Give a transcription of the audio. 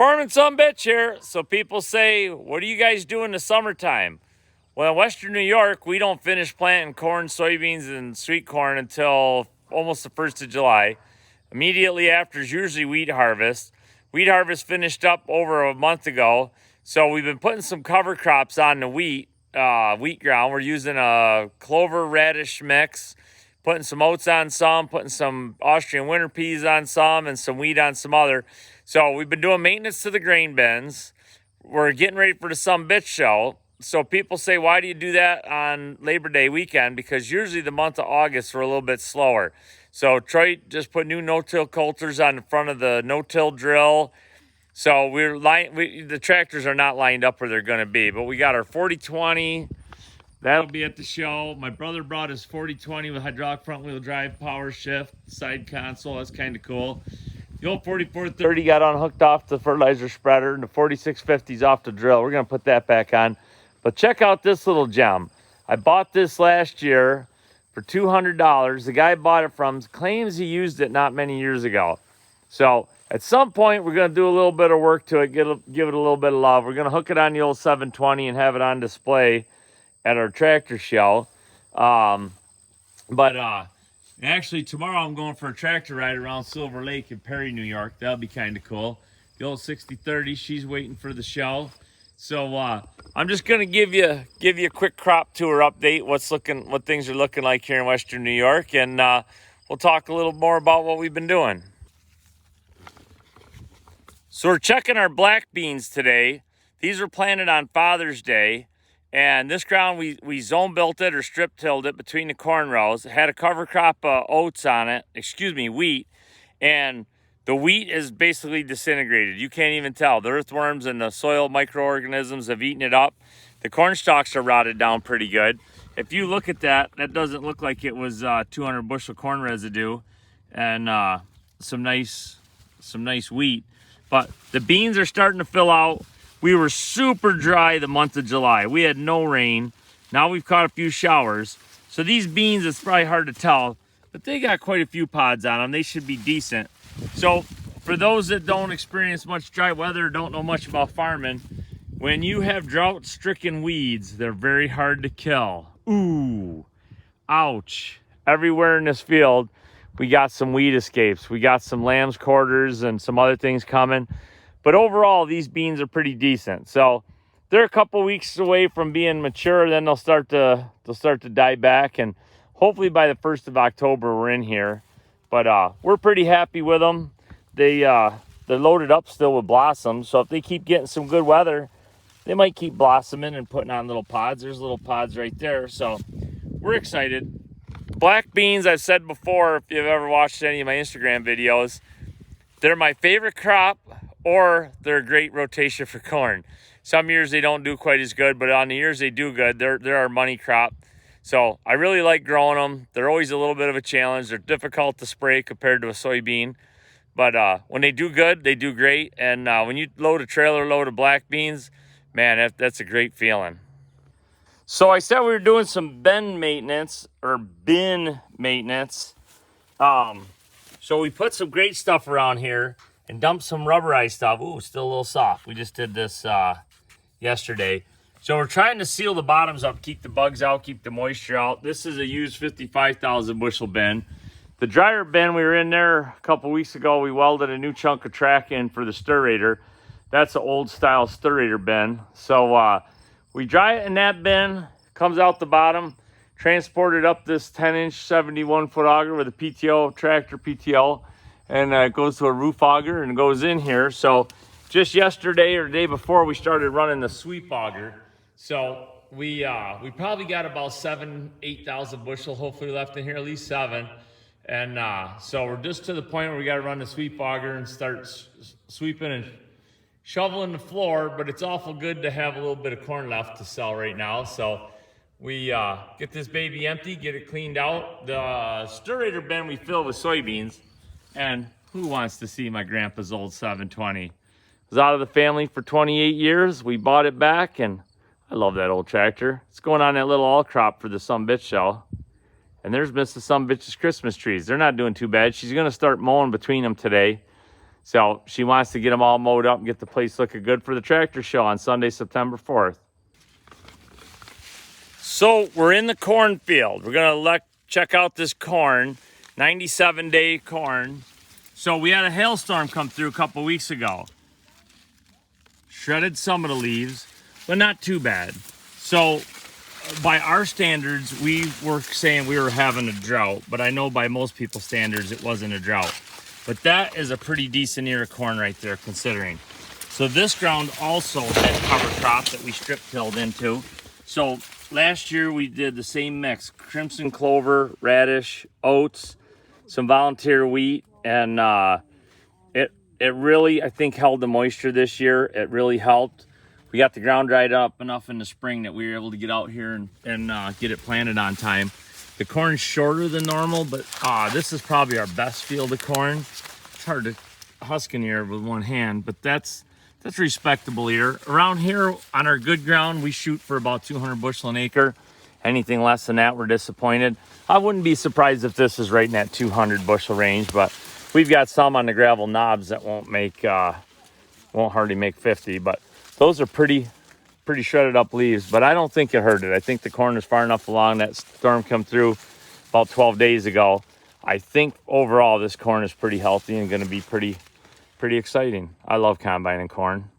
Farming some bitch here. So people say, what do you guys do in the summertime? Well, in Western New York, we don't finish planting corn, soybeans, and sweet corn until almost the 1st of July. Immediately after is usually wheat harvest. Wheat harvest finished up over a month ago. So we've been putting some cover crops on the wheat ground. We're using a clover radish mix, putting some oats on some, putting some Austrian winter peas on some, and some wheat on some other. So we've been doing maintenance to the grain bins. We're getting ready for the Some Bitch Show. So people say, why do you do that on Labor Day weekend? Because usually the month of August we're a little bit slower. So Troy just put new no-till coulters on the front of the no-till drill. So the tractors are not lined up where they're going to be. But we got our 4020. That'll be at the show. My brother brought his 4020 with hydraulic front-wheel drive, power shift, side console. That's kind of cool. The old 4430 got unhooked off the fertilizer spreader, and the 4650's off the drill. We're going to put that back on. But check out this little gem. I bought this last year for $200. The guy I bought it from claims he used it not many years ago. So at some point, we're going to do a little bit of work to it, give it a little bit of love. We're going to hook it on the old 720 and have it on display at our tractor show. Actually, tomorrow I'm going for a tractor ride around Silver Lake in Perry, New York. That'll be kind of cool. The old 6030, she's waiting for the show. So I'm just gonna give you a quick crop tour update. What things are looking like here in Western New York, and we'll talk a little more about what we've been doing. So we're checking our black beans today. These were planted on Father's Day, and this ground we zone built it or strip tilled it between the corn rows. It had a cover crop of oats on it. Wheat, and the wheat is basically disintegrated. You can't even tell. The earthworms and the soil microorganisms have eaten it up. The corn stalks are rotted down pretty good. If you look at that, that doesn't look like it was 200 bushel corn residue and some nice wheat. But the beans are starting to fill out. We were super dry the month of July. We had no rain. Now we've caught a few showers. So these beans, it's probably hard to tell, but they got quite a few pods on them. They should be decent. So for those that don't experience much dry weather, don't know much about farming, when you have drought-stricken weeds, they're very hard to kill. Ooh, ouch. Everywhere in this field, we got some weed escapes. We got some lamb's quarters and some other things coming. But overall, these beans are pretty decent. So they're a couple weeks away from being mature. Then they'll start to die back. And hopefully by the 1st of October, we're in here. But we're pretty happy with them. They're loaded up still with blossoms. So if they keep getting some good weather, they might keep blossoming and putting on little pods. There's little pods right there. So we're excited. Black beans, I've said before, if you've ever watched any of my Instagram videos, they're my favorite crop, or they're a great rotation for corn. Some years they don't do quite as good, but on the years they do good, they're our money crop. So I really like growing them. They're always a little bit of a challenge. They're difficult to spray compared to a soybean. But when they do good, they do great. And when you load a trailer load of black beans, man, that's a great feeling. So I said we were doing some bin maintenance. So we put some great stuff around here and dumped some rubberized stuff. Ooh, still a little soft. We just did this yesterday. So we're trying to seal the bottoms up, keep the bugs out, keep the moisture out. This is a used 55,000 bushel bin. The dryer bin, we were in there a couple weeks ago. We welded a new chunk of track in for the stirrator. That's an old style stirrator bin. So we dry it in that bin, comes out the bottom, transported up this 10-inch 71-foot auger with a PTO, tractor PTO, and it goes to a roof auger and goes in here. So just yesterday or the day before, we started running the sweep auger. So we probably got about 8,000 bushel hopefully left in here, at least 7. And so we're just to the point where we got to run the sweep auger and start sweeping and shoveling the floor. But it's awful good to have a little bit of corn left to sell right now. So we get this baby empty, get it cleaned out. The stirrator bin we fill with soybeans. And who wants to see my grandpa's old 720? It was out of the family for 28 years. We bought it back, and I love that old tractor. It's going on that little all crop for the Some Bitch Show. And there's Mrs. Some Bitch's Christmas trees. They're not doing too bad. She's going to start mowing between them today. So she wants to get them all mowed up and get the place looking good for the tractor show on Sunday, September 4th. So we're in the cornfield. We're gonna check out this corn, 97-day corn. So we had a hailstorm come through a couple weeks ago. Shredded some of the leaves, but not too bad. So by our standards, we were saying we were having a drought, but I know by most people's standards, it wasn't a drought. But that is a pretty decent ear of corn right there, considering. So this ground also had cover crop that we strip tilled into. So last year we did the same mix: crimson clover, radish, oats, some volunteer wheat, and it really, I think, held the moisture this year. It really helped. We got the ground dried up enough in the spring that we were able to get out here and get it planted on time. The corn's shorter than normal, but this is probably our best field of corn. It's hard to husk an ear with one hand, but that's respectable ear. Around here on our good ground, we shoot for about 200 bushel an acre. Anything less than that, we're disappointed. I wouldn't be surprised if this is right in that 200 bushel range, but we've got some on the gravel knobs that won't hardly make 50, but those are pretty shredded up leaves. But I don't think it hurt it. I think the corn is far enough along. That storm come through about 12 days ago. I think overall this corn is pretty healthy and going to be pretty exciting. I love combining corn.